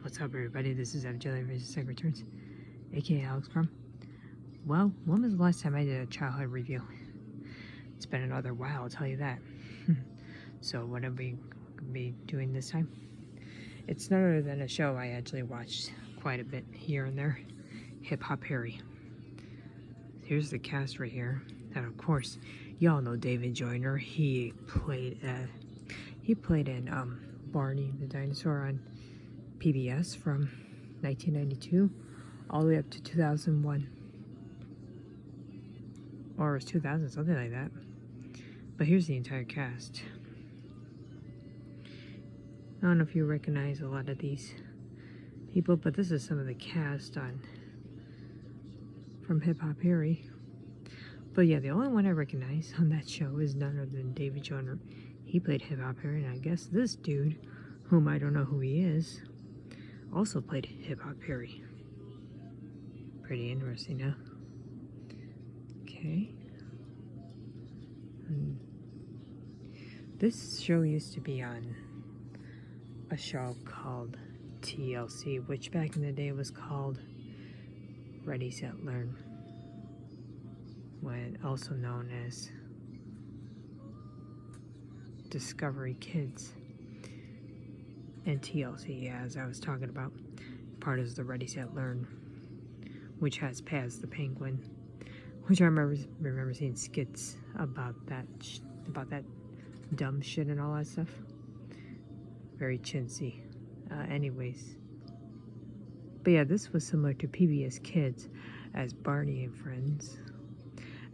What's up, everybody? This is Jelly vs. Sega Returns, aka Alex Crumb. Well, when was the last time I did a childhood review? It's been another while, I'll tell you that. So, what are we going to be doing this time? It's none other than a show I actually watched quite a bit here and there, Hip Hop Harry. Here's the cast right here. And of course, y'all know David Joyner. He played in Barney the Dinosaur on PBS from 1992 all the way up to 2001, or it was 2000, something like that. But here's the entire cast. I don't know if you recognize a lot of these people, but this is some of the cast from Hip Hop Harry. But yeah, the only one I recognize on that show is none other than David Joyner. He played Hip Hop Harry, and I guess this dude, whom I don't know who he is, also played Hip Hop Harry. Pretty interesting, huh? Okay. This show used to be on a show called TLC, which back in the day was called Ready, Set, Learn, when also known as Discovery Kids. And TLC, as I was talking about, part is the Ready, Set, Learn, which has Paz the Penguin, which I remember seeing skits about that dumb shit and all that stuff. Very chintzy. Anyways. But yeah, this was similar to PBS Kids as Barney and Friends,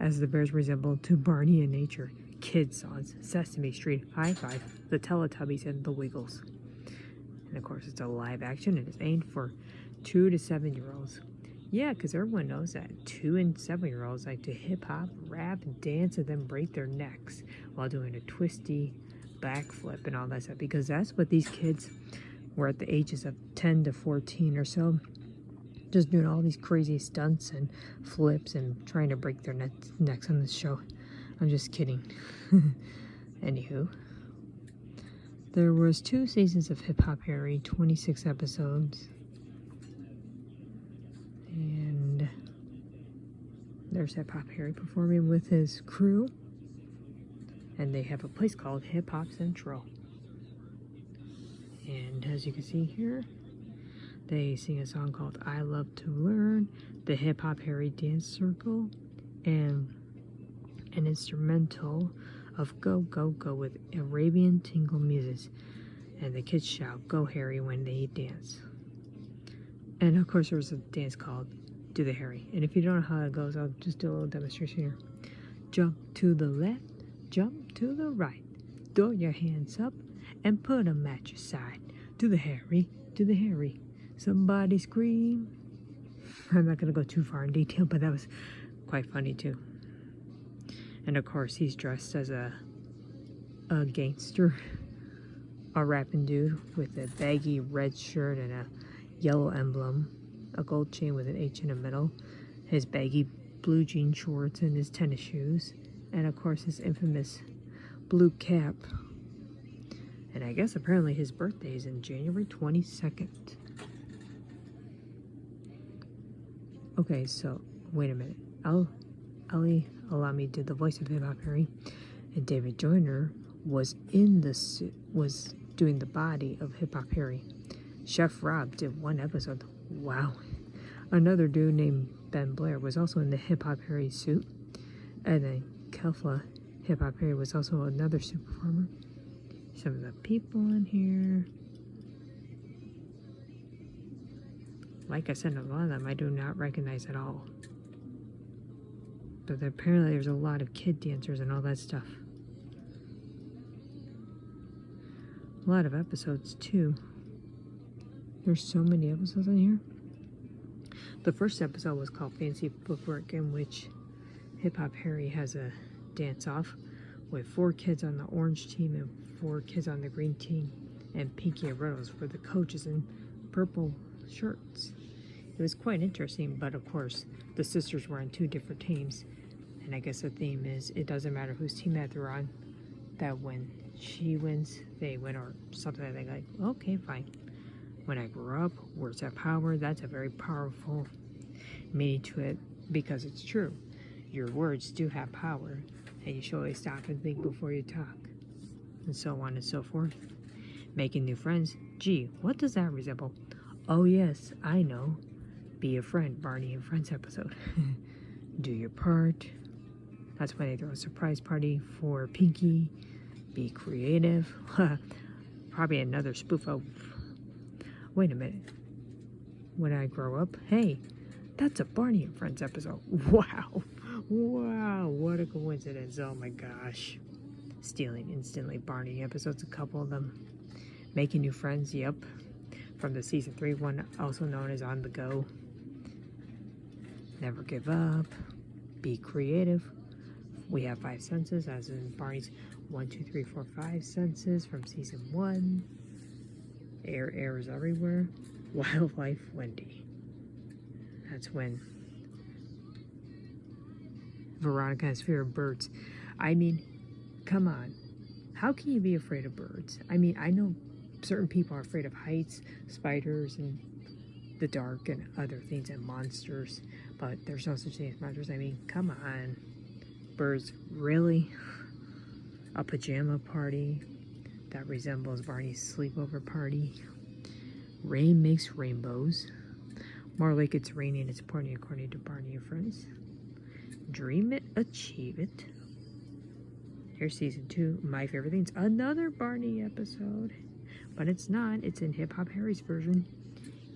as the bears resemble to Barney in nature. Kids songs, Sesame Street, High Five, the Teletubbies, and the Wiggles. And of course, it's a live action and it's aimed for 2 to 7-year-olds. Yeah, because everyone knows that 2 and 7-year-olds like to hip hop, rap, dance, and then break their necks while doing a twisty backflip and all that stuff. Because that's what these kids were at the ages of 10 to 14 or so, just doing all these crazy stunts and flips and trying to break their necks on this show. I'm just kidding. Anywho. There was 2 seasons of Hip Hop Harry, 26 episodes. And there's Hip Hop Harry performing with his crew. And they have a place called Hip Hop Central. And as you can see here, they sing a song called I Love to Learn, the Hip Hop Harry Dance Circle, and an instrumental of Go Go Go with Arabian tingle music, and the kids shout Go Harry when they dance. And of course there's a dance called Do the Harry, and if you don't know how it goes, I'll just do a little demonstration here. Jump to the left, jump to the right, throw your hands up and put them at your side. Do the Harry, do the Harry, somebody scream. I'm not gonna go too far in detail, but that was quite funny too. And of course, he's dressed as a gangster, a rapping dude with a baggy red shirt and a yellow emblem, a gold chain with an H in the middle, his baggy blue jean shorts and his tennis shoes, and of course his infamous blue cap. And I guess apparently his birthday is in January 22nd. Okay, so wait a minute. Ali Alami did the voice of Hip Hop Harry, and David Joyner was doing the body of Hip Hop Harry. Chef Rob did 1 episode. Wow. Another dude named Ben Blair was also in the Hip Hop Harry suit, and then Kelfla Hip Hop Harry was also another suit performer. Some of the people in here, like I said, a lot of them I do not recognize at all. But apparently there's a lot of kid dancers and all that stuff. A lot of episodes too. There's so many episodes on here. The first episode was called Fancy Footwork, in which Hip Hop Harry has a dance off with 4 kids on the orange team and 4 kids on the green team, and Pinky and Riddles were the coaches in purple shirts. It was quite interesting, but of course the sisters were on 2 different teams, and I guess the theme is it doesn't matter whose team that they're on, that when she wins, they win, or something like that. Like, okay, fine. When I grew up, words have power. That's a very powerful meaning to it because it's true. Your words do have power, and you should always stop and think before you talk, and so on and so forth. Making new friends. Gee, what does that resemble? Oh yes, I know. Be a friend, Barney and Friends episode. Do your part. That's when they throw a surprise party for Pinky. Be creative. Probably another spoof of... Wait a minute. When I grow up, hey, that's a Barney and Friends episode. Wow. Wow, what a coincidence. Oh my gosh. Stealing instantly Barney episodes, a couple of them. Making new friends, yep. From the season 3 one, also known as On the Go. Never give up. Be creative. We have 5 senses, as in Barney's 1, 2, 3, 4, 5 senses from season 1. Air is everywhere. Wildlife Wendy. That's when Veronica has fear of birds. I mean, come on. How can you be afraid of birds? I mean, I know certain people are afraid of heights, spiders, and the dark, and other things, and monsters. But there's no such thing as monsters. I mean, come on. Birds, really? A pajama party that resembles Barney's sleepover party. Rain makes rainbows. More like it's raining, it's pouring, according to Barney and Friends. Dream it, achieve it. Here's season 2, My Favorite Things. Another Barney episode. But it's not, it's in Hip Hop Harry's version.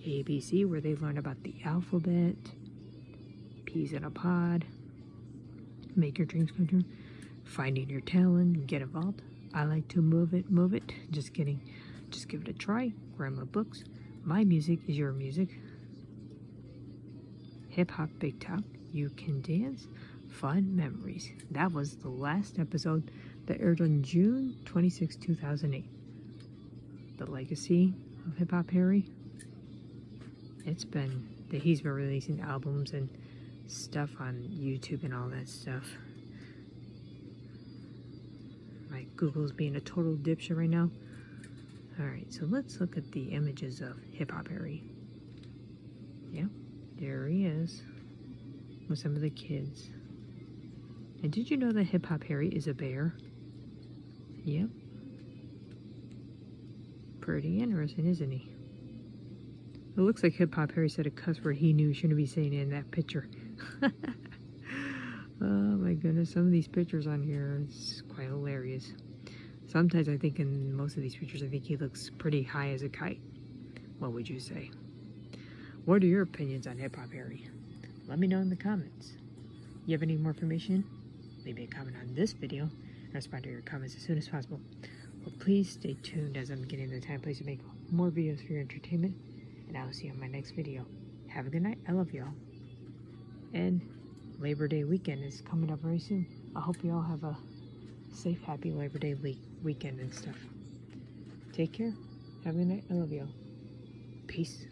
ABC, where they learn about the alphabet. Peas in a pod. Make your dreams come true. Finding your talent, get involved. I like to move it, move it. Just kidding. Just give it a try. Grandma Books. My music is your music. Hip Hop Big Talk. You can dance. Fun memories. That was the last episode that aired on June 26, 2008. The legacy of Hip Hop Harry. He's been releasing albums and stuff on YouTube and all that stuff. My Google's being a total dipshit right now. Alright, so let's look at the images of Hip Hop Harry. Yeah, there he is with some of the kids. And did you know that Hip Hop Harry is a bear? Yep. Pretty interesting, isn't he? It looks like Hip Hop Harry said a cuss word he knew he shouldn't be saying in that picture. Oh my goodness, some of these pictures on here, it's quite hilarious. Sometimes I think in most of these pictures, I think he looks pretty high as a kite. What would you say? What are your opinions on Hip Hop Harry? Let me know in the comments. You have any more information? Leave me a comment on this video and respond to your comments as soon as possible. But please stay tuned as I'm getting the time place to make more videos for your entertainment. And I will see you on my next video. Have a good night. I love y'all. And Labor Day weekend is coming up very soon. I hope you all have a safe, happy Labor Day weekend and stuff. Take care. Have a good night. I love y'all. Peace.